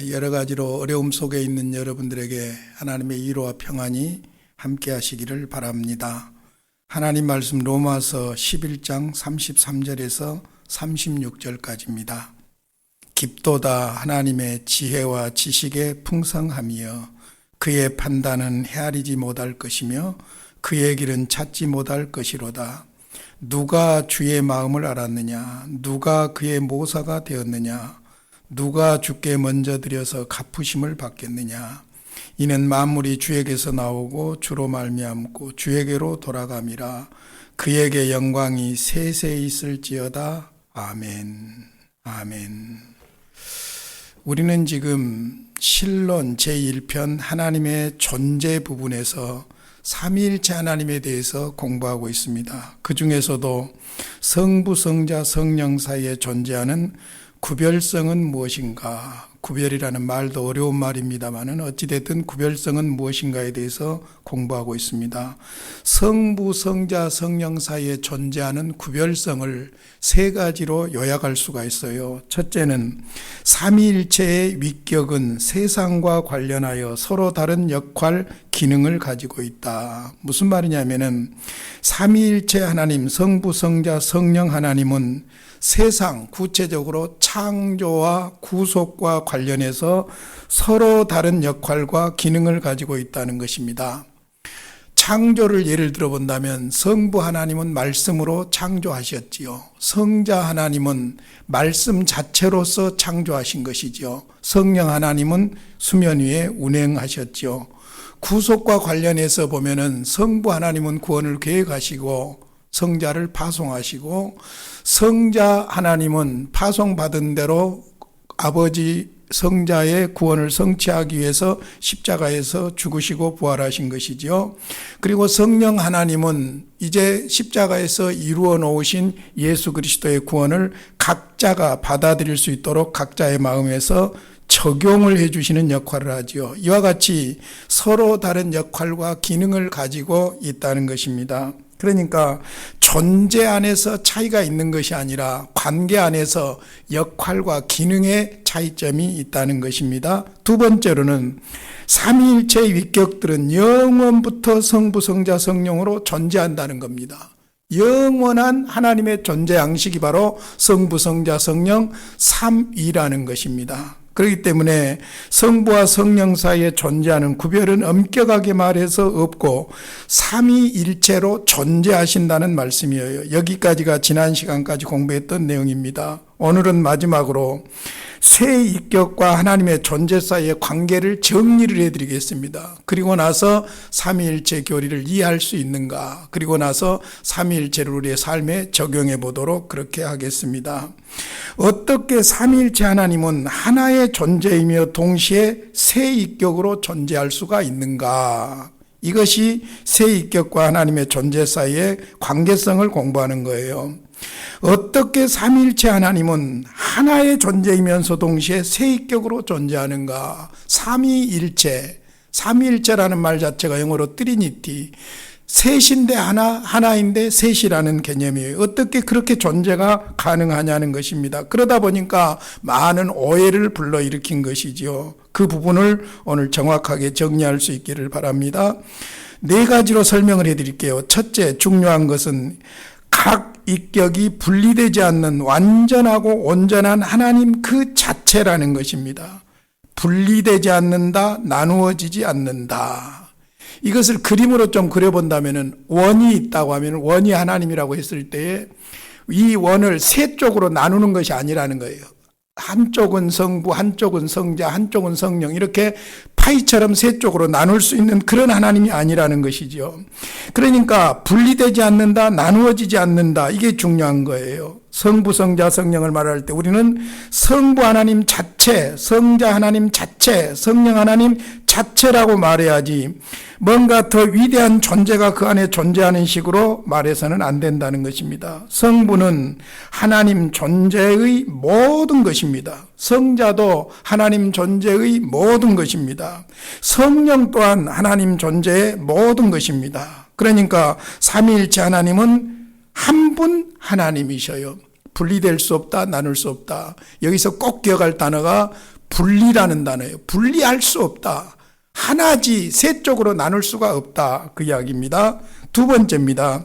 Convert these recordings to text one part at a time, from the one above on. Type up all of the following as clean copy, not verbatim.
여러 가지로 어려움 속에 있는 여러분들에게 하나님의 위로와 평안이 함께 하시기를 바랍니다. 하나님 말씀 로마서 11장 33절에서 36절까지입니다. 깊도다 하나님의 지혜와 지식의 풍성함이여 그의 판단은 헤아리지 못할 것이며 그의 길은 찾지 못할 것이로다. 누가 주의 마음을 알았느냐? 누가 그의 모사가 되었느냐? 누가 주께 먼저 드려서 갚으심을 받겠느냐? 이는 만물이 주에게서 나오고 주로 말미암고 주에게로 돌아감이라. 그에게 영광이 세세히 있을지어다. 아멘. 아멘. 우리는 지금 실론 제1편 하나님의 존재 부분에서 삼위일체 하나님에 대해서 공부하고 있습니다. 그 중에서도 성부, 성자, 성령 사이에 존재하는 구별성은 무엇인가? 구별이라는 말도 어려운 말입니다만은 어찌됐든 구별성은 무엇인가에 대해서 공부하고 있습니다. 성부, 성자, 성령 사이에 존재하는 구별성을 세 가지로 요약할 수가 있어요. 첫째는 삼위일체의 위격은 세상과 관련하여 서로 다른 역할, 기능을 가지고 있다. 무슨 말이냐면은 삼위일체 하나님, 성부, 성자, 성령 하나님은 세상, 구체적으로 창조와 구속과 관련해서 서로 다른 역할과 기능을 가지고 있다는 것입니다. 창조를 예를 들어 본다면 성부 하나님은 말씀으로 창조하셨지요. 성자 하나님은 말씀 자체로서 창조하신 것이지요. 성령 하나님은 수면 위에 운행하셨지요. 구속과 관련해서 보면은 성부 하나님은 구원을 계획하시고 성자를 파송하시고 성자 하나님은 파송받은 대로 아버지 성자의 구원을 성취하기 위해서 십자가에서 죽으시고 부활하신 것이죠. 그리고 성령 하나님은 이제 십자가에서 이루어 놓으신 예수 그리스도의 구원을 각자가 받아들일 수 있도록 각자의 마음에서 적용을 해주시는 역할을 하지요. 이와 같이 서로 다른 역할과 기능을 가지고 있다는 것입니다. 그러니까 존재 안에서 차이가 있는 것이 아니라 관계 안에서 역할과 기능의 차이점이 있다는 것입니다. 두 번째로는 삼위일체의 위격들은 영원부터 성부, 성자, 성령으로 존재한다는 겁니다. 영원한 하나님의 존재 양식이 바로 성부, 성자, 성령 삼위라는 것입니다. 그렇기 때문에 성부와 성령 사이에 존재하는 구별은 엄격하게 말해서 없고 삼위일체로 존재하신다는 말씀이에요. 여기까지가 지난 시간까지 공부했던 내용입니다. 오늘은 마지막으로 세 인격과 하나님의 존재 사이의 관계를 정리를 해드리겠습니다. 그리고 나서 삼위일체 교리를 이해할 수 있는가? 그리고 나서 삼위일체를 우리의 삶에 적용해 보도록 그렇게 하겠습니다. 어떻게 삼위일체 하나님은 하나의 존재이며 동시에 세 인격으로 존재할 수가 있는가? 이것이 세 인격과 하나님의 존재 사이의 관계성을 공부하는 거예요. 어떻게 삼위일체 하나님은 하나의 존재이면서 동시에 세인격으로 존재하는가? 삼위일체라는 말 자체가 영어로 트리니티, 셋인데 하나인데 셋이라는 개념이에요. 어떻게 그렇게 존재가 가능하냐는 것입니다. 그러다 보니까 많은 오해를 불러일으킨 것이지요. 그 부분을 오늘 정확하게 정리할 수 있기를 바랍니다. 네 가지로 설명을 해드릴게요. 첫째, 중요한 것은 각 인격이 분리되지 않는 완전하고 온전한 하나님 그 자체라는 것입니다. 분리되지 않는다, 나누어지지 않는다. 이것을 그림으로 좀 그려본다면 원이 있다고 하면 원이 하나님이라고 했을 때에 이 원을 세 쪽으로 나누는 것이 아니라는 거예요. 한쪽은 성부, 한쪽은 성자, 한쪽은 성령, 이렇게 파이처럼 세 쪽으로 나눌 수 있는 그런 하나님이 아니라는 것이죠. 그러니까 분리되지 않는다, 나누어지지 않는다, 이게 중요한 거예요. 성부, 성자, 성령을 말할 때 우리는 성부 하나님 자체, 성자 하나님 자체, 성령 하나님 자체라고 말해야지 뭔가 더 위대한 존재가 그 안에 존재하는 식으로 말해서는 안 된다는 것입니다. 성부는 하나님 존재의 모든 것입니다. 성자도 하나님 존재의 모든 것입니다. 성령 또한 하나님 존재의 모든 것입니다. 그러니까 삼위일체 하나님은 한 분 하나님이셔요. 분리될 수 없다, 나눌 수 없다. 여기서 꼭 기억할 단어가 분리라는 단어예요. 분리할 수 없다. 하나지 세 쪽으로 나눌 수가 없다. 그 이야기입니다. 두 번째입니다.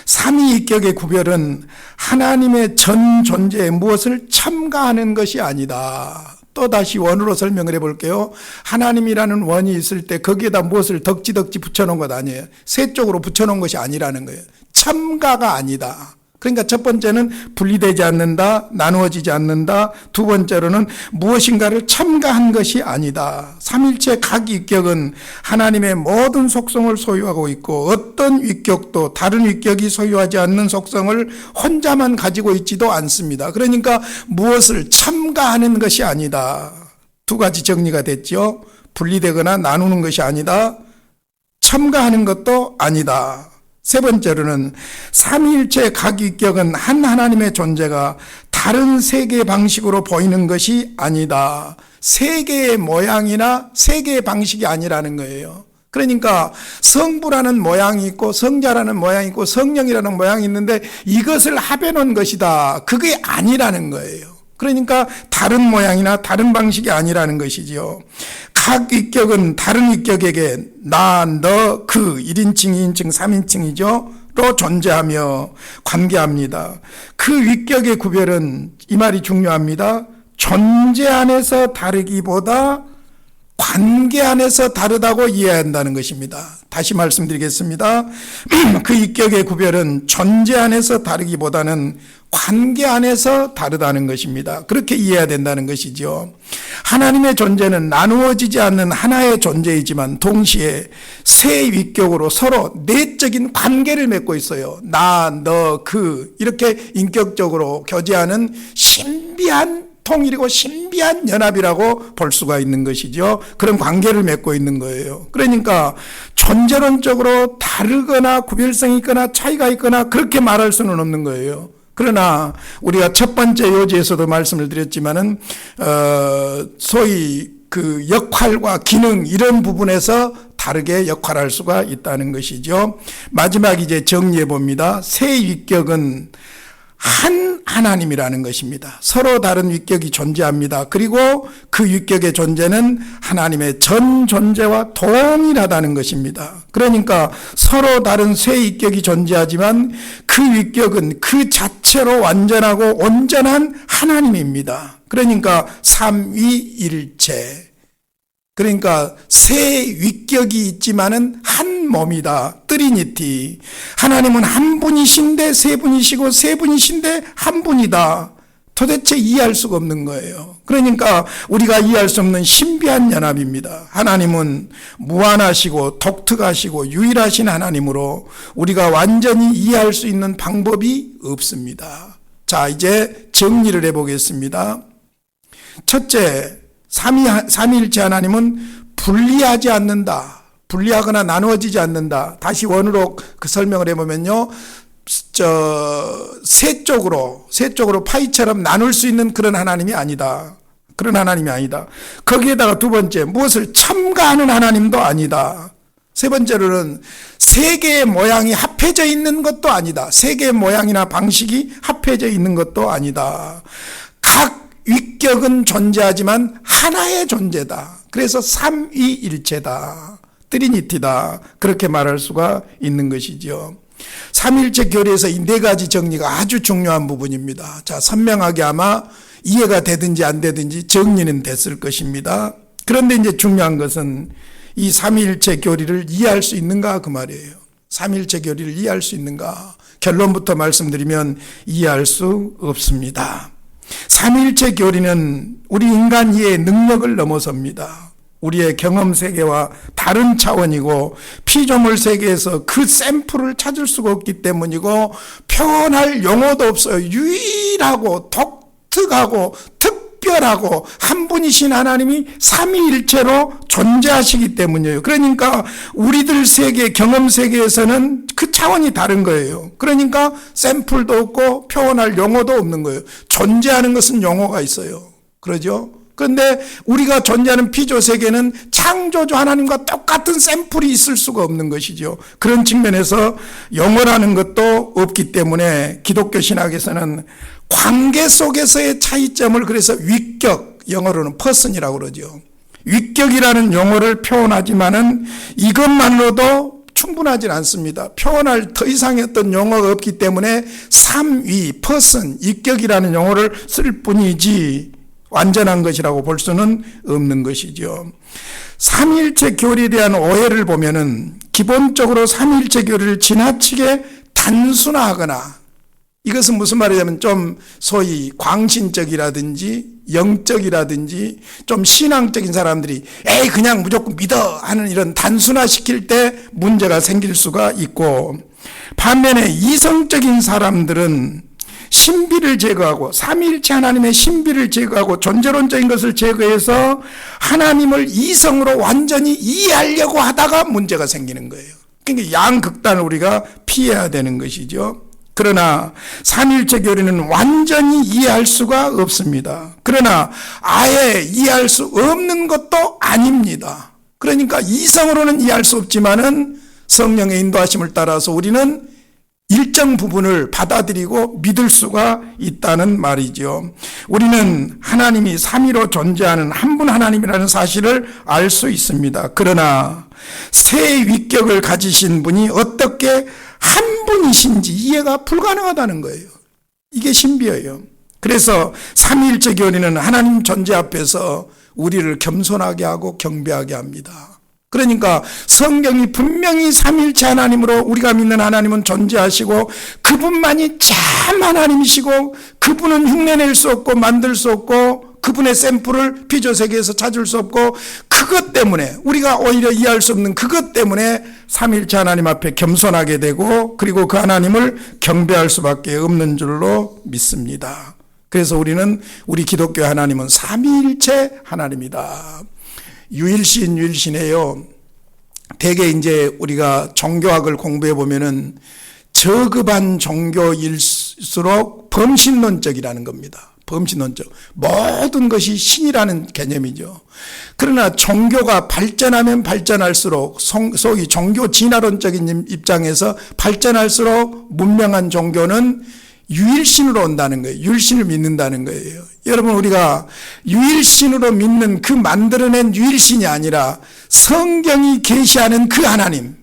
삼위일격의 구별은 하나님의 전 존재에 무엇을 첨가하는 것이 아니다. 또다시 원으로 설명을 해볼게요. 하나님이라는 원이 있을 때 거기에다 무엇을 덕지덕지 붙여놓은 것 아니에요. 세 쪽으로 붙여놓은 것이 아니라는 거예요. 첨가가 아니다. 그러니까 첫 번째는 분리되지 않는다, 나누어지지 않는다. 두 번째로는 무엇인가를 첨가한 것이 아니다. 삼일체 각 위격은 하나님의 모든 속성을 소유하고 있고 어떤 위격도 다른 위격이 소유하지 않는 속성을 혼자만 가지고 있지도 않습니다. 그러니까 무엇을 첨가하는 것이 아니다. 두 가지 정리가 됐죠. 분리되거나 나누는 것이 아니다. 첨가하는 것도 아니다. 세 번째로는 삼위일체 각 위격은 한 하나님의 존재가 다른 세계의 방식으로 보이는 것이 아니다. 세계의 모양이나 세계의 방식이 아니라는 거예요. 그러니까 성부라는 모양이 있고 성자라는 모양이 있고 성령이라는 모양이 있는데 이것을 합해놓은 것이다. 그게 아니라는 거예요. 그러니까 다른 모양이나 다른 방식이 아니라는 것이지요. 각 위격은 다른 위격에게 나, 너, 그 1인칭, 2인칭, 3인칭이죠. 로 존재하며 관계합니다. 그 위격의 구별은 이 말이 중요합니다. 존재 안에서 다르기보다 관계 안에서 다르다고 이해해야 한다는 것입니다. 다시 말씀드리겠습니다. 그 위격의 구별은 존재 안에서 다르기보다는 관계 안에서 다르다는 것입니다. 그렇게 이해해야 된다는 것이죠. 하나님의 존재는 나누어지지 않는 하나의 존재이지만 동시에 세 위격으로 서로 내적인 관계를 맺고 있어요. 나, 너, 그 이렇게 인격적으로 교제하는 신비한 통일이고 신비한 연합이라고 볼 수가 있는 것이죠. 그런 관계를 맺고 있는 거예요. 그러니까 존재론적으로 다르거나 구별성이 있거나 차이가 있거나 그렇게 말할 수는 없는 거예요. 그러나 우리가 첫 번째 요지에서도 말씀을 드렸지만은 소위 그 역할과 기능 이런 부분에서 다르게 역할할 수가 있다는 것이죠. 마지막 이제 정리해 봅니다. 세 위격은 한 하나님이라는 것입니다. 서로 다른 위격이 존재합니다. 그리고 그 위격의 존재는 하나님의 전 존재와 동일하다는 것입니다. 그러니까 서로 다른 세 위격이 존재하지만 그 위격은 그 자체로 완전하고 온전한 하나님입니다. 그러니까 삼위일체. 그러니까 세 위격이 있지만은 한 몸이다. 트리니티. 하나님은 한 분이신데 세 분이시고 세 분이신데 한 분이다. 도대체 이해할 수가 없는 거예요. 그러니까 우리가 이해할 수 없는 신비한 연합입니다. 하나님은 무한하시고 독특하시고 유일하신 하나님으로 우리가 완전히 이해할 수 있는 방법이 없습니다. 자, 이제 정리를 해보겠습니다. 첫째, 삼위일체 하나님은 분리하지 않는다. 분리하거나 나누어지지 않는다. 다시 원으로 그 설명을 해보면요. 세 쪽으로 파이처럼 나눌 수 있는 그런 하나님이 아니다. 그런 하나님이 아니다. 거기에다가 두 번째, 무엇을 첨가하는 하나님도 아니다. 세 번째로는 세계의 모양이 합해져 있는 것도 아니다. 세계의 모양이나 방식이 합해져 있는 것도 아니다. 각 위격은 존재하지만 하나의 존재다. 그래서 삼위일체다. 트리니티다. 그렇게 말할 수가 있는 것이죠. 삼일체 교리에서 이 네 가지 정리가 아주 중요한 부분입니다. 자, 선명하게 아마 이해가 되든지 안 되든지 정리는 됐을 것입니다. 그런데 이제 중요한 것은 이 삼일체 교리를 이해할 수 있는가 그 말이에요. 삼일체 교리를 이해할 수 있는가. 결론부터 말씀드리면 이해할 수 없습니다. 삼일체 교리는 우리 인간 이해의 능력을 넘어섭니다. 우리의 경험 세계와 다른 차원이고 피조물 세계에서 그 샘플을 찾을 수가 없기 때문이고 표현할 용어도 없어요. 유일하고 독특하고 특별하고 한 분이신 하나님이 삼위일체로 존재하시기 때문이에요. 그러니까 우리들 세계, 경험 세계에서는 그 차원이 다른 거예요. 그러니까 샘플도 없고 표현할 용어도 없는 거예요. 존재하는 것은 용어가 있어요. 그러죠? 그런데 우리가 존재하는 피조 세계는 창조주 하나님과 똑같은 샘플이 있을 수가 없는 것이죠. 그런 측면에서 영어라는 것도 없기 때문에 기독교 신학에서는 관계 속에서의 차이점을 그래서 위격, 영어로는 person이라고 그러죠. 위격이라는 용어를 표현하지만은 이것만으로도 충분하진 않습니다. 표현할 더 이상의 어떤 용어가 없기 때문에 삼위, person, 위격이라는 용어를 쓸 뿐이지 완전한 것이라고 볼 수는 없는 것이죠. 삼위일체 교리에 대한 오해를 보면은 기본적으로 삼위일체 교리를 지나치게 단순화하거나, 이것은 무슨 말이냐면 좀 소위 광신적이라든지 영적이라든지 좀 신앙적인 사람들이 에이 그냥 무조건 믿어 하는 이런 단순화시킬 때 문제가 생길 수가 있고, 반면에 이성적인 사람들은 신비를 제거하고 삼위일체 하나님의 신비를 제거하고 존재론적인 것을 제거해서 하나님을 이성으로 완전히 이해하려고 하다가 문제가 생기는 거예요. 그러니까 양극단을 우리가 피해야 되는 것이죠. 그러나 삼위일체 교리는 완전히 이해할 수가 없습니다. 그러나 아예 이해할 수 없는 것도 아닙니다. 그러니까 이성으로는 이해할 수 없지만은 성령의 인도하심을 따라서 우리는 일정 부분을 받아들이고 믿을 수가 있다는 말이죠. 우리는 하나님이 삼위로 존재하는 한 분 하나님이라는 사실을 알 수 있습니다. 그러나 새 위격을 가지신 분이 어떻게 한 분이신지 이해가 불가능하다는 거예요. 이게 신비예요. 그래서 삼위일체 교리는 하나님 존재 앞에서 우리를 겸손하게 하고 경배하게 합니다. 그러니까 성경이 분명히 삼위일체 하나님으로 우리가 믿는 하나님은 존재하시고 그분만이 참 하나님이시고 그분은 흉내낼 수 없고 만들 수 없고 그분의 샘플을 피조세계에서 찾을 수 없고, 그것 때문에 우리가 오히려 이해할 수 없는 그것 때문에 삼위일체 하나님 앞에 겸손하게 되고 그리고 그 하나님을 경배할 수밖에 없는 줄로 믿습니다. 그래서 우리는 우리 기독교 하나님은 삼위일체 하나님이다. 유일신이에요. 대개 이제 우리가 종교학을 공부해 보면은 저급한 종교일수록 범신론적이라는 겁니다. 범신론적. 모든 것이 신이라는 개념이죠. 그러나 종교가 발전하면 발전할수록 소위 종교 진화론적인 입장에서 발전할수록 문명한 종교는 유일신으로 온다는 거예요. 유일신을 믿는다는 거예요. 여러분, 우리가 유일신으로 믿는 그 만들어낸 유일신이 아니라 성경이 계시하는 그 하나님,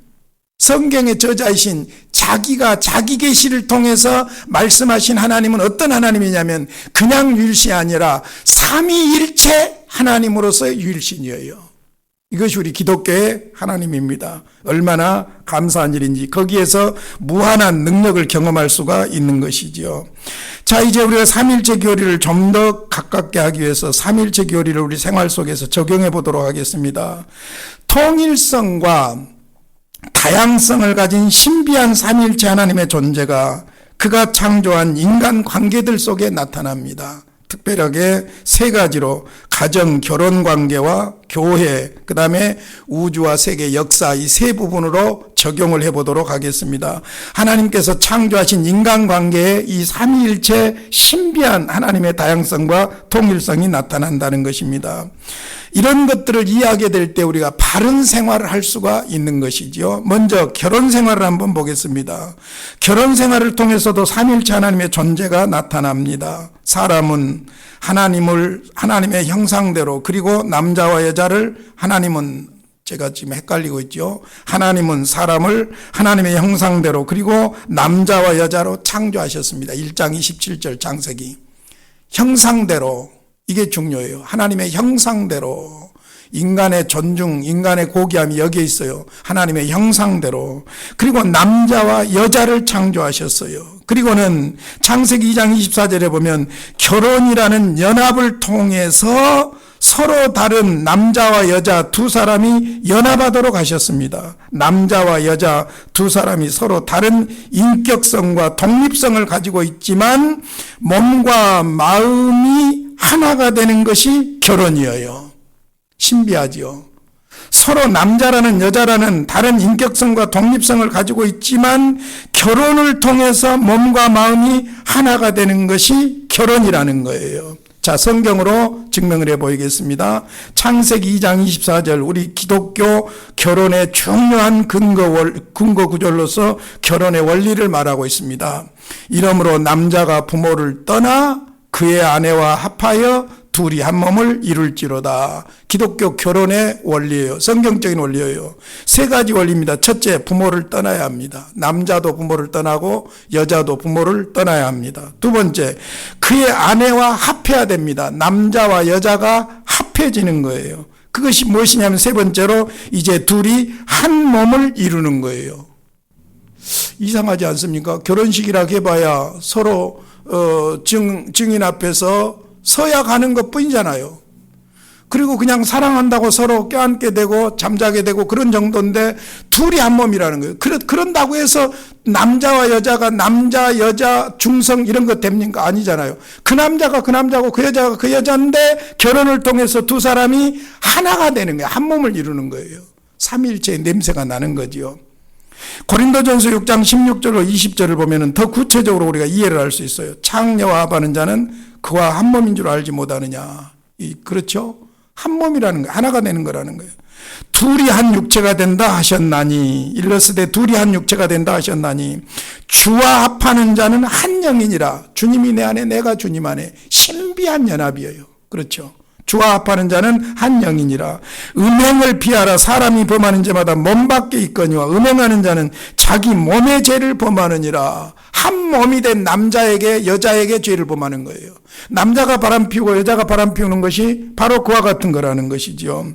성경의 저자이신 자기가 자기 계시를 통해서 말씀하신 하나님은 어떤 하나님이냐면 그냥 유일신이 아니라 삼위일체 하나님으로서의 유일신이에요. 이것이 우리 기독교의 하나님입니다. 얼마나 감사한 일인지 거기에서 무한한 능력을 경험할 수가 있는 것이죠. 자, 이제 우리가 삼위일체 교리를 좀 더 가깝게 하기 위해서 삼위일체 교리를 우리 생활 속에서 적용해 보도록 하겠습니다. 통일성과 다양성을 가진 신비한 삼위일체 하나님의 존재가 그가 창조한 인간 관계들 속에 나타납니다. 특별하게 세 가지로 가정, 결혼 관계와 교회, 그 다음에 우주와 세계, 역사, 이 세 부분으로 적용을 해보도록 하겠습니다. 하나님께서 창조하신 인간관계에 이 삼위일체 신비한 하나님의 다양성과 통일성이 나타난다는 것입니다. 이런 것들을 이해하게 될 때 우리가 바른 생활을 할 수가 있는 것이죠. 먼저 결혼 생활을 한번 보겠습니다. 결혼 생활을 통해서도 삼위일체 하나님의 존재가 나타납니다. 사람은 하나님의 형상대로, 그리고 남자와 여자를 하나님은, 제가 지금 헷갈리고 있죠. 하나님은 사람을 하나님의 형상대로 그리고 남자와 여자로 창조하셨습니다. 1장 27절 창세기. 형상대로, 이게 중요해요. 하나님의 형상대로. 인간의 존중, 인간의 고귀함이 여기에 있어요. 하나님의 형상대로. 그리고 남자와 여자를 창조하셨어요. 그리고는 창세기 2장 24절에 보면 결혼이라는 연합을 통해서 서로 다른 남자와 여자 두 사람이 연합하도록 하셨습니다. 남자와 여자 두 사람이 서로 다른 인격성과 독립성을 가지고 있지만 몸과 마음이 하나가 되는 것이 결혼이에요. 신비하지요. 서로 남자라는 여자라는 다른 인격성과 독립성을 가지고 있지만 결혼을 통해서 몸과 마음이 하나가 되는 것이 결혼이라는 거예요. 자, 성경으로 증명을 해 보이겠습니다. 창세기 2장 24절, 우리 기독교 결혼의 중요한 근거 구절로서 결혼의 원리를 말하고 있습니다. 이러므로 남자가 부모를 떠나 그의 아내와 합하여 둘이 한 몸을 이룰지로다. 기독교 결혼의 원리예요. 성경적인 원리예요. 세 가지 원리입니다. 첫째, 부모를 떠나야 합니다. 남자도 부모를 떠나고 여자도 부모를 떠나야 합니다. 두 번째, 그의 아내와 합해야 됩니다. 남자와 여자가 합해지는 거예요. 그것이 무엇이냐면 세 번째로 이제 둘이 한 몸을 이루는 거예요. 이상하지 않습니까? 결혼식이라 해봐야 서로 증인 앞에서 서야 가는 것뿐이잖아요. 그리고 그냥 사랑한다고 서로 껴안게 되고 잠자게 되고 그런 정도인데 둘이 한 몸이라는 거예요. 그런다고 해서 남자와 여자가 남자, 여자, 중성 이런 것 됩니까? 아니잖아요. 그 남자가 그 남자고 그 여자가 그 여자인데 결혼을 통해서 두 사람이 하나가 되는 거예요. 한 몸을 이루는 거예요. 삼위일체의 냄새가 나는 거지요. 고린도전서 6장 16절로 20절을 보면은 더 구체적으로 우리가 이해를 할 수 있어요. 창녀와 합하는 자는 그와 한 몸인 줄 알지 못하느냐. 그렇죠? 한 몸이라는 거예요. 하나가 되는 거라는 거예요. 둘이 한 육체가 된다 하셨나니, 일러스되 둘이 한 육체가 된다 하셨나니, 주와 합하는 자는 한 영이니라. 주님이 내 안에, 내가 주님 안에. 신비한 연합이에요. 그렇죠? 주와 합하는 자는 한 영이니라. 음행을 피하라. 사람이 범하는 죄마다 몸 밖에 있거니와 음행하는 자는 자기 몸의 죄를 범하느니라. 한 몸이 된 남자에게 여자에게 죄를 범하는 거예요. 남자가 바람피우고 여자가 바람피우는 것이 바로 그와 같은 거라는 것이죠.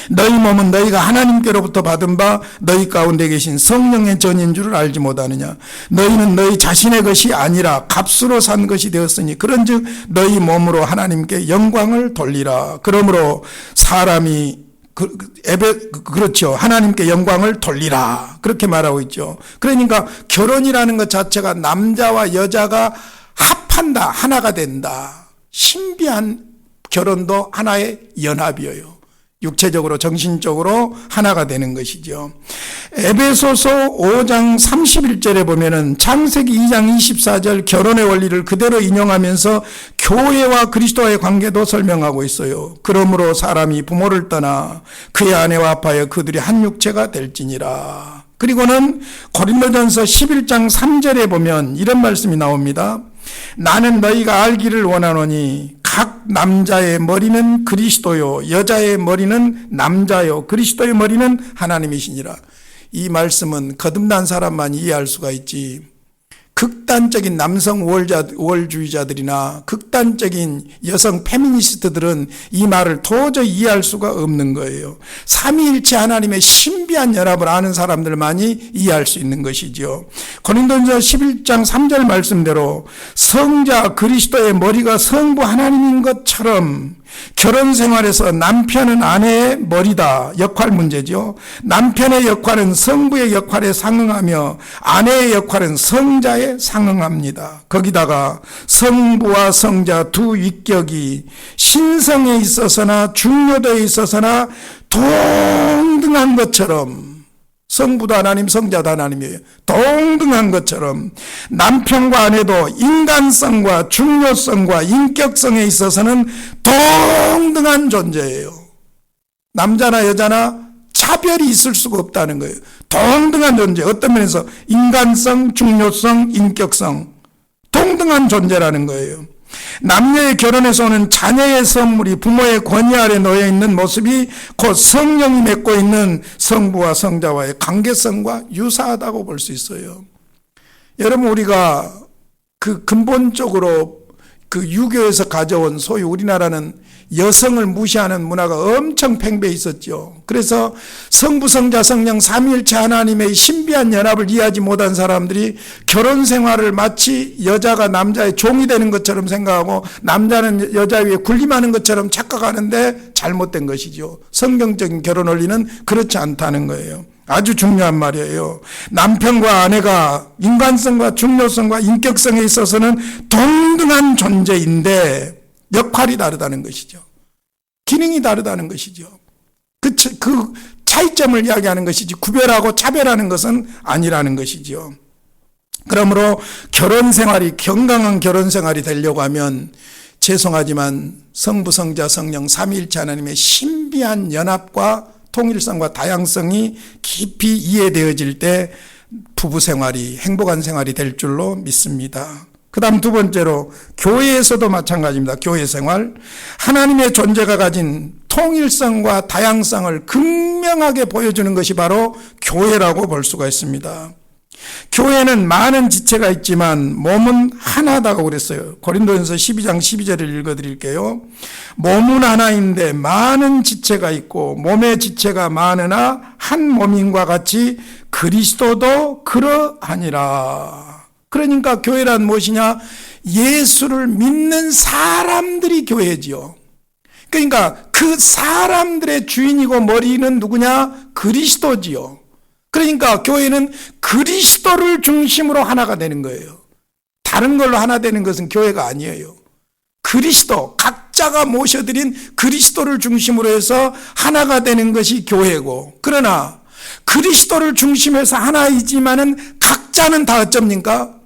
너희 몸은 너희가 하나님께로부터 받은 바 너희 가운데 계신 성령의 전인 줄을 알지 못하느냐. 너희는 너희 자신의 것이 아니라 값으로 산 것이 되었으니 그런즉 너희 몸으로 하나님께 영광을 돌리라. 그러므로 사람이 그렇죠. 하나님께 영광을 돌리라. 그렇게 말하고 있죠. 그러니까 결혼이라는 것 자체가 남자와 여자가 합한다. 하나가 된다. 신비한 결혼도 하나의 연합이에요. 육체적으로 정신적으로 하나가 되는 것이죠. 에베소서 5장 31절에 보면은 창세기 2장 24절 결혼의 원리를 그대로 인용하면서 교회와 그리스도와의 관계도 설명하고 있어요. 그러므로 사람이 부모를 떠나 그의 아내와 합하여 그들이 한 육체가 될지니라. 그리고는 고린도전서 11장 3절에 보면 이런 말씀이 나옵니다. 나는 너희가 알기를 원하노니 각 남자의 머리는 그리스도요 여자의 머리는 남자요 그리스도의 머리는 하나님이시니라. 이 말씀은 거듭난 사람만 이해할 수가 있지 극단적인 남성 우월주의자들이나 극단적인 여성 페미니스트들은 이 말을 도저히 이해할 수가 없는 거예요. 삼위일체 하나님의 신비한 연합을 아는 사람들만이 이해할 수 있는 것이죠. 고린도전서 11장 3절 말씀대로 성자 그리스도의 머리가 성부 하나님인 것처럼 결혼 생활에서 남편은 아내의 머리다. 역할 문제죠. 남편의 역할은 성부의 역할에 상응하며 아내의 역할은 성자에 상응합니다. 거기다가 성부와 성자 두 위격이 신성에 있어서나 중요도에 있어서나 동등한 것처럼 성부도 하나님, 성자도 하나님이에요. 동등한 것처럼 남편과 아내도 인간성과 중요성과 인격성에 있어서는 동등한 존재예요. 남자나 여자나 차별이 있을 수가 없다는 거예요. 동등한 존재. 어떤 면에서 인간성, 중요성, 인격성 동등한 존재라는 거예요. 남녀의 결혼에서 오는 자녀의 선물이 부모의 권위 아래 놓여 있는 모습이 곧 성령이 맺고 있는 성부와 성자와의 관계성과 유사하다고 볼 수 있어요. 여러분 우리가 그 근본적으로 그 유교에서 가져온 소위 우리나라는 여성을 무시하는 문화가 엄청 팽배해 있었죠. 그래서 성부, 성자, 성령 삼위일체 하나님의 신비한 연합을 이해하지 못한 사람들이 결혼 생활을 마치 여자가 남자의 종이 되는 것처럼 생각하고 남자는 여자 위에 군림하는 것처럼 착각하는데 잘못된 것이죠. 성경적인 결혼 원리는 그렇지 않다는 거예요. 아주 중요한 말이에요. 남편과 아내가 인간성과 중요성과 인격성에 있어서는 동등한 존재인데 역할이 다르다는 것이죠. 기능이 다르다는 것이죠. 그 차이점을 이야기하는 것이지 구별하고 차별하는 것은 아니라는 것이죠. 그러므로 결혼 생활이 건강한 결혼 생활이 되려고 하면 죄송하지만 성부, 성자, 성령 삼위일체 하나님의 신비한 연합과 통일성과 다양성이 깊이 이해되어질 때 부부 생활이 행복한 생활이 될 줄로 믿습니다. 그 다음 두 번째로 교회에서도 마찬가지입니다. 교회 생활. 하나님의 존재가 가진 통일성과 다양성을 극명하게 보여주는 것이 바로 교회라고 볼 수가 있습니다. 교회는 많은 지체가 있지만 몸은 하나다고 그랬어요. 고린도전서 12장 12절을 읽어드릴게요. 몸은 하나인데 많은 지체가 있고 몸의 지체가 많으나 한 몸인과 같이 그리스도도 그러하니라. 그러니까 교회란 무엇이냐? 예수를 믿는 사람들이 교회지요. 그러니까 그 사람들의 주인이고 머리는 누구냐? 그리스도지요. 그러니까 교회는 그리스도를 중심으로 하나가 되는 거예요. 다른 걸로 하나 되는 것은 교회가 아니에요. 그리스도, 각자가 모셔드린 그리스도를 중심으로 해서 하나가 되는 것이 교회고, 그러나 그리스도를 중심해서 하나이지만은 각자는 다 어쩝니까?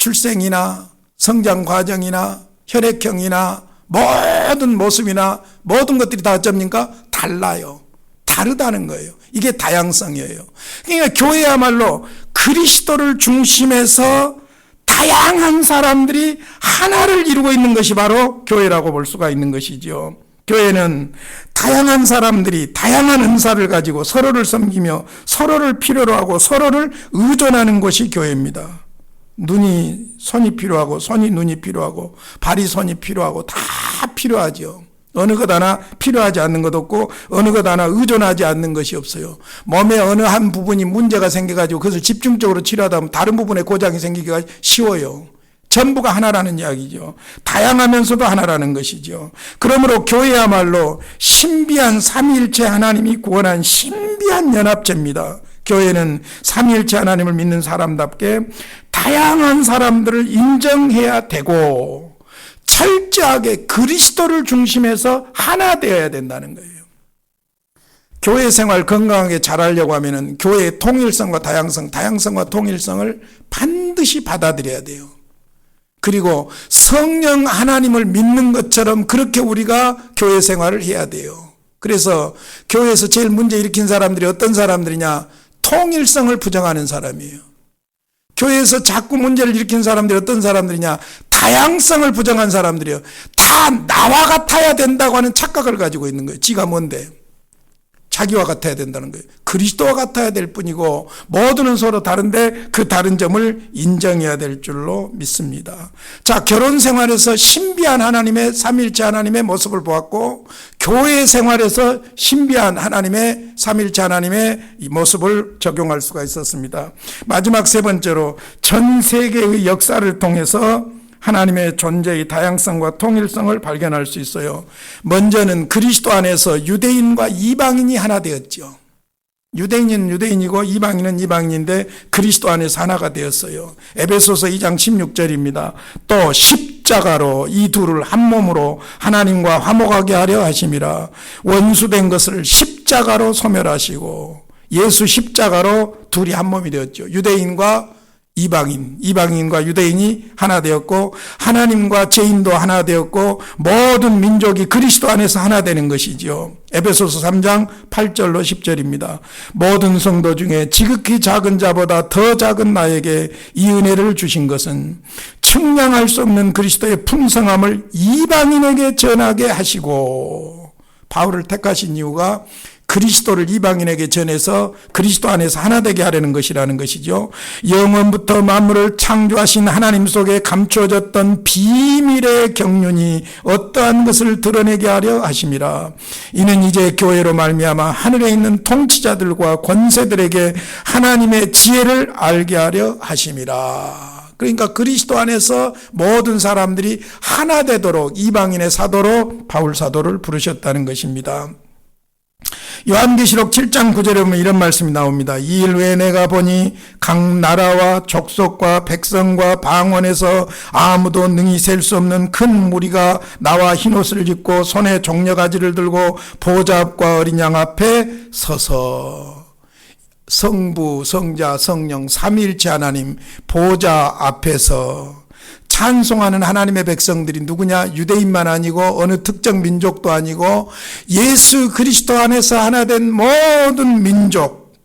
출생이나 성장 과정이나 혈액형이나 모든 모습이나 모든 것들이 다 어쩝니까? 달라요. 다르다는 거예요. 이게 다양성이에요. 그러니까 교회야말로 그리스도를 중심해서 다양한 사람들이 하나를 이루고 있는 것이 바로 교회라고 볼 수가 있는 것이죠. 교회는 다양한 사람들이 다양한 은사를 가지고 서로를 섬기며 서로를 필요로 하고 서로를 의존하는 것이 교회입니다. 눈이 손이 필요하고 손이 눈이 필요하고 발이 손이 필요하고 다 필요하죠. 어느 것 하나 필요하지 않는 것 없고 어느 것 하나 의존하지 않는 것이 없어요. 몸의 어느 한 부분이 문제가 생겨가지고 그것을 집중적으로 치료하다 보면 다른 부분에 고장이 생기기가 쉬워요. 전부가 하나라는 이야기죠. 다양하면서도 하나라는 것이죠. 그러므로 교회야말로 신비한 삼위일체 하나님이 구원한 신비한 연합체입니다. 교회는 삼위일체 하나님을 믿는 사람답게 다양한 사람들을 인정해야 되고 철저하게 그리스도를 중심해서 하나 되어야 된다는 거예요. 교회 생활 건강하게 잘하려고 하면은 교회의 통일성과 다양성, 다양성과 통일성을 반드시 받아들여야 돼요. 그리고 성령 하나님을 믿는 것처럼 그렇게 우리가 교회 생활을 해야 돼요. 그래서 교회에서 제일 문제 일으킨 사람들이 어떤 사람들이냐? 통일성을 부정하는 사람이에요. 교회에서 자꾸 문제를 일으킨 사람들이 어떤 사람들이냐? 다양성을 부정한 사람들이에요. 다 나와 같아야 된다고 하는 착각을 가지고 있는 거예요. 지가 뭔데? 자기와 같아야 된다는 거예요. 그리스도와 같아야 될 뿐이고 모두는 서로 다른데 그 다른 점을 인정해야 될 줄로 믿습니다. 자, 결혼 생활에서 신비한 하나님의 삼일체 하나님의 모습을 보았고 교회 생활에서 신비한 하나님의 삼일체 하나님의 이 모습을 적용할 수가 있었습니다. 마지막 세 번째로 전 세계의 역사를 통해서 하나님의 존재의 다양성과 통일성을 발견할 수 있어요. 먼저는 그리스도 안에서 유대인과 이방인이 하나 되었죠. 유대인은 유대인이고 이방인은 이방인인데 그리스도 안에서 하나가 되었어요. 에베소서 2장 16절입니다. 또 십자가로 이 둘을 한 몸으로 하나님과 화목하게 하려 하심이라. 원수된 것을 십자가로 소멸하시고 예수 십자가로 둘이 한 몸이 되었죠. 유대인과 이방인, 이방인과 유대인이 하나 되었고 하나님과 죄인도 하나 되었고 모든 민족이 그리스도 안에서 하나 되는 것이죠. 에베소서 3장 8절로 10절입니다. 모든 성도 중에 지극히 작은 자보다 더 작은 나에게 이 은혜를 주신 것은 측량할 수 없는 그리스도의 풍성함을 이방인에게 전하게 하시고, 바울을 택하신 이유가 그리스도를 이방인에게 전해서 그리스도 안에서 하나 되게 하려는 것이라는 것이죠. 영원부터 만물을 창조하신 하나님 속에 감추어졌던 비밀의 경륜이 어떠한 것을 드러내게 하려 하심이라. 이는 이제 교회로 말미암아 하늘에 있는 통치자들과 권세들에게 하나님의 지혜를 알게 하려 하심이라. 그러니까 그리스도 안에서 모든 사람들이 하나 되도록 이방인의 사도로 바울 사도를 부르셨다는 것입니다. 요한계시록 7장 9절에 보면 이런 말씀이 나옵니다. 이 일 외에 내가 보니 각 나라와 족속과 백성과 방언에서 아무도 능히 셀 수 없는 큰 무리가 나와 흰옷을 입고 손에 종려가지를 들고 보좌 앞과 어린 양 앞에 서서, 성부, 성자, 성령 삼위일체 하나님 보좌 앞에서 찬송하는 하나님의 백성들이 누구냐? 유대인만 아니고 어느 특정 민족도 아니고 예수 그리스도 안에서 하나 된 모든 민족,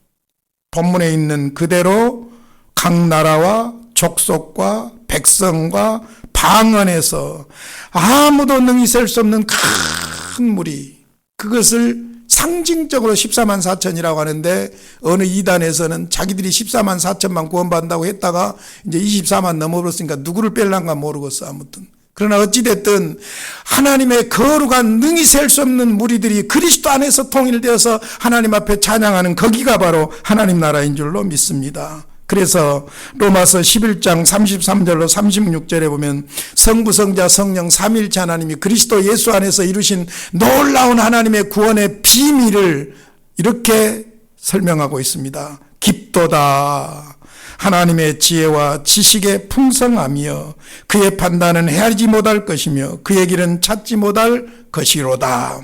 본문에 있는 그대로 각 나라와 족속과 백성과 방언에서 아무도 능히 셀 수 없는 큰 무리, 그것을 상징적으로 14만 4천이라고 하는데 어느 이단에서는 자기들이 14만 4천만 구원받는다고 했다가 이제 24만 넘어버렸으니까 누구를 뺄란가 모르겠어. 아무튼 그러나 어찌됐든 하나님의 거룩한 능히 셀 수 없는 무리들이 그리스도 안에서 통일되어서 하나님 앞에 찬양하는 거기가 바로 하나님 나라인 줄로 믿습니다. 그래서 로마서 11장 33절로 36절에 보면 성부 성자 성령 삼위일체 하나님이 그리스도 예수 안에서 이루신 놀라운 하나님의 구원의 비밀을 이렇게 설명하고 있습니다. 깊도다. 하나님의 지혜와 지식의 풍성함이여 그의 판단은 헤아리지 못할 것이며 그의 길은 찾지 못할 것이로다.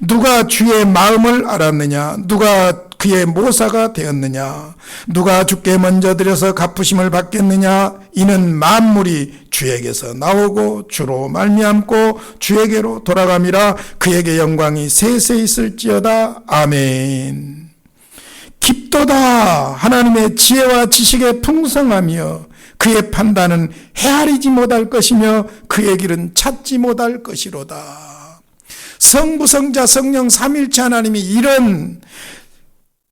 누가 주의 마음을 알았느냐? 누가 그의 모사가 되었느냐? 누가 주께 먼저 드려서 갚으심을 받겠느냐? 이는 만물이 주에게서 나오고 주로 말미암고 주에게로 돌아감이라. 그에게 영광이 세세 있을지어다. 아멘. 깊도다. 하나님의 지혜와 지식의 풍성함이여 그의 판단은 헤아리지 못할 것이며 그의 길은 찾지 못할 것이로다. 성부 성자 성령 삼위일체 하나님이 이런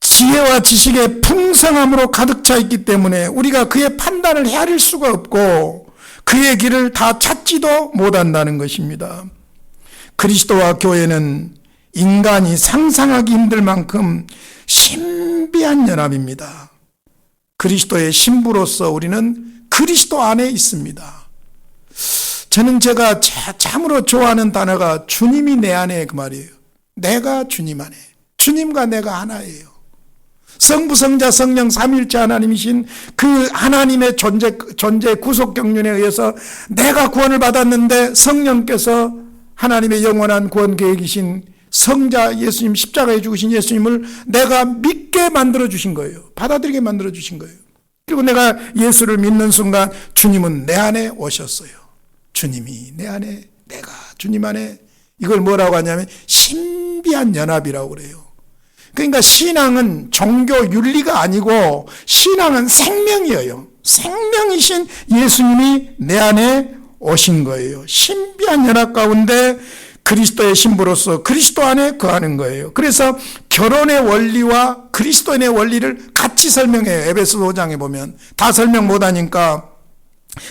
지혜와 지식의 풍성함으로 가득 차 있기 때문에 우리가 그의 판단을 헤아릴 수가 없고 그의 길을 다 찾지도 못한다는 것입니다. 그리스도와 교회는 인간이 상상하기 힘들 만큼 신비한 연합입니다. 그리스도의 신부로서 우리는 그리스도 안에 있습니다. 저는 제가 참으로 좋아하는 단어가 주님이 내 안에, 그 말이에요. 내가 주님 안에. 주님과 내가 하나예요. 성부 성자 성령 삼위일체 하나님이신 그 하나님의 존재 구속 경륜에 의해서 내가 구원을 받았는데 성령께서 하나님의 영원한 구원 계획이신 성자 예수님, 십자가에 죽으신 예수님을 내가 믿게 만들어 주신 거예요. 받아들이게 만들어 주신 거예요. 그리고 내가 예수를 믿는 순간 주님은 내 안에 오셨어요. 주님이 내 안에, 내가 주님 안에. 이걸 뭐라고 하냐면 신비한 연합이라고 그래요. 그러니까 신앙은 종교 윤리가 아니고 신앙은 생명이에요. 생명이신 예수님이 내 안에 오신 거예요. 신비한 연합 가운데 그리스도의 신부로서 그리스도 안에 거하는 거예요. 그래서 결혼의 원리와 그리스도인의 원리를 같이 설명해요. 에베소 5장에 보면. 다 설명 못하니까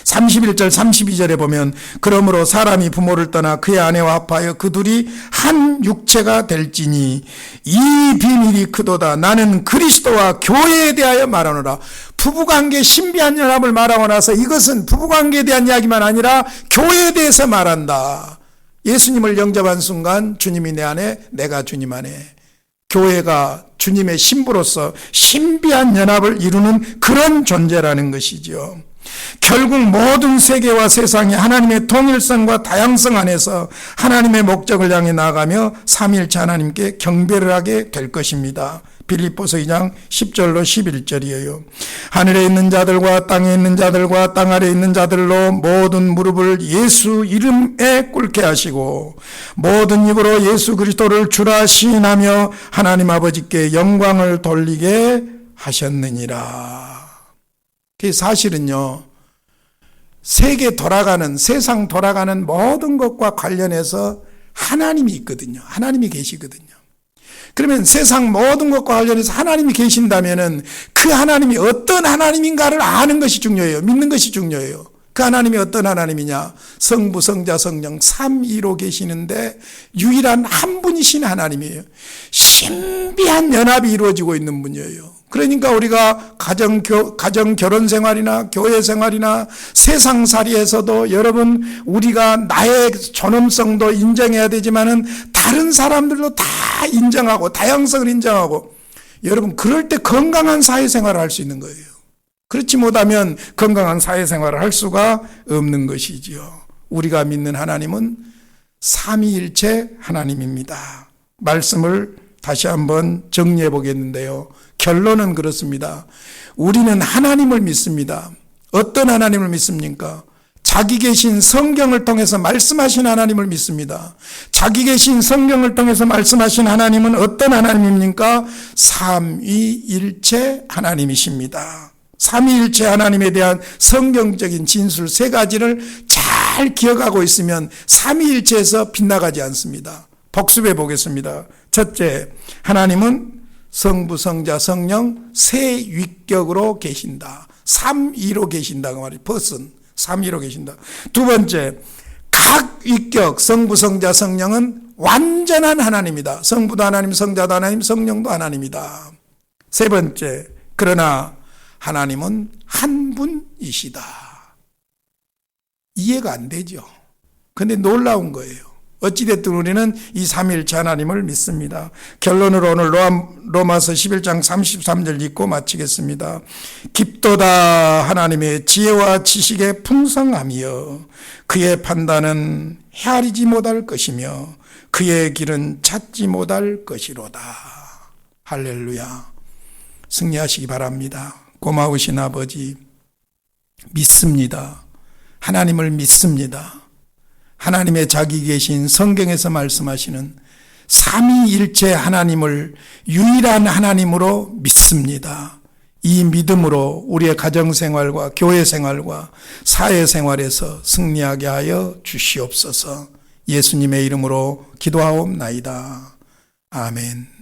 31절 32절에 보면 그러므로 사람이 부모를 떠나 그의 아내와 합하여 그 둘이 한 육체가 될지니 이 비밀이 크도다. 나는 그리스도와 교회에 대하여 말하노라. 부부관계 신비한 연합을 말하고 나서 이것은 부부관계에 대한 이야기만 아니라 교회에 대해서 말한다. 예수님을 영접한 순간 주님이 내 안에, 내가 주님 안에. 교회가 주님의 신부로서 신비한 연합을 이루는 그런 존재라는 것이죠. 결국 모든 세계와 세상이 하나님의 통일성과 다양성 안에서 하나님의 목적을 향해 나아가며 삼위일체 하나님께 경배를 하게 될 것입니다. 빌립보서 2장 10절로 11절이에요. 하늘에 있는 자들과 땅에 있는 자들과 땅 아래에 있는 자들로 모든 무릎을 예수 이름에 꿇게 하시고 모든 입으로 예수 그리스도를 주라 시인하며 하나님 아버지께 영광을 돌리게 하셨느니라. 그 사실은요, 세계 돌아가는, 세상 돌아가는 모든 것과 관련해서 하나님이 있거든요. 하나님이 계시거든요. 그러면 세상 모든 것과 관련해서 하나님이 계신다면은 그 하나님이 어떤 하나님인가를 아는 것이 중요해요. 믿는 것이 중요해요. 그 하나님이 어떤 하나님이냐? 성부, 성자, 성령 삼위로 계시는데 유일한 한 분이신 하나님이에요. 신비한 연합이 이루어지고 있는 분이에요. 그러니까 우리가 가정 결혼 생활이나 교회 생활이나 세상살이에서도 여러분 우리가 나의 존엄성도 인정해야 되지만은 다른 사람들도 다 인정하고 다양성을 인정하고 여러분 그럴 때 건강한 사회생활을 할 수 있는 거예요. 그렇지 못하면 건강한 사회생활을 할 수가 없는 것이지요. 우리가 믿는 하나님은 삼위일체 하나님입니다. 말씀을 다시 한번 정리해 보겠는데요. 결론은 그렇습니다. 우리는 하나님을 믿습니다. 어떤 하나님을 믿습니까? 자기 계신 성경을 통해서 말씀하신 하나님을 믿습니다. 자기 계신 성경을 통해서 말씀하신 하나님은 어떤 하나님입니까? 삼위일체 하나님이십니다. 삼위일체 하나님에 대한 성경적인 진술 세 가지를 잘 기억하고 있으면 삼위일체에서 빗나가지 않습니다. 복습해 보겠습니다. 첫째, 하나님은 성부, 성자, 성령 세 위격으로 계신다. 삼위로 계신다 그 말이에요. person, 삼위로 계신다. 두 번째, 각 위격 성부, 성자, 성령은 완전한 하나님이다. 성부도 하나님, 성자도 하나님, 성령도 하나님이다. 세 번째, 그러나 하나님은 한 분이시다. 이해가 안 되죠. 그런데 놀라운 거예요. 어찌됐든 우리는 이 삼위일체 하나님을 믿습니다. 결론으로 오늘 로마서 11장 33절 읽고 마치겠습니다. 깊도다 하나님의 지혜와 지식의 풍성함이여 그의 판단은 헤아리지 못할 것이며 그의 길은 찾지 못할 것이로다. 할렐루야. 승리하시기 바랍니다. 고마우신 아버지 믿습니다. 하나님을 믿습니다. 하나님의 자기 계신 성경에서 말씀하시는 삼위일체 하나님을 유일한 하나님으로 믿습니다. 이 믿음으로 우리의 가정생활과 교회생활과 사회생활에서 승리하게 하여 주시옵소서. 예수님의 이름으로 기도하옵나이다. 아멘.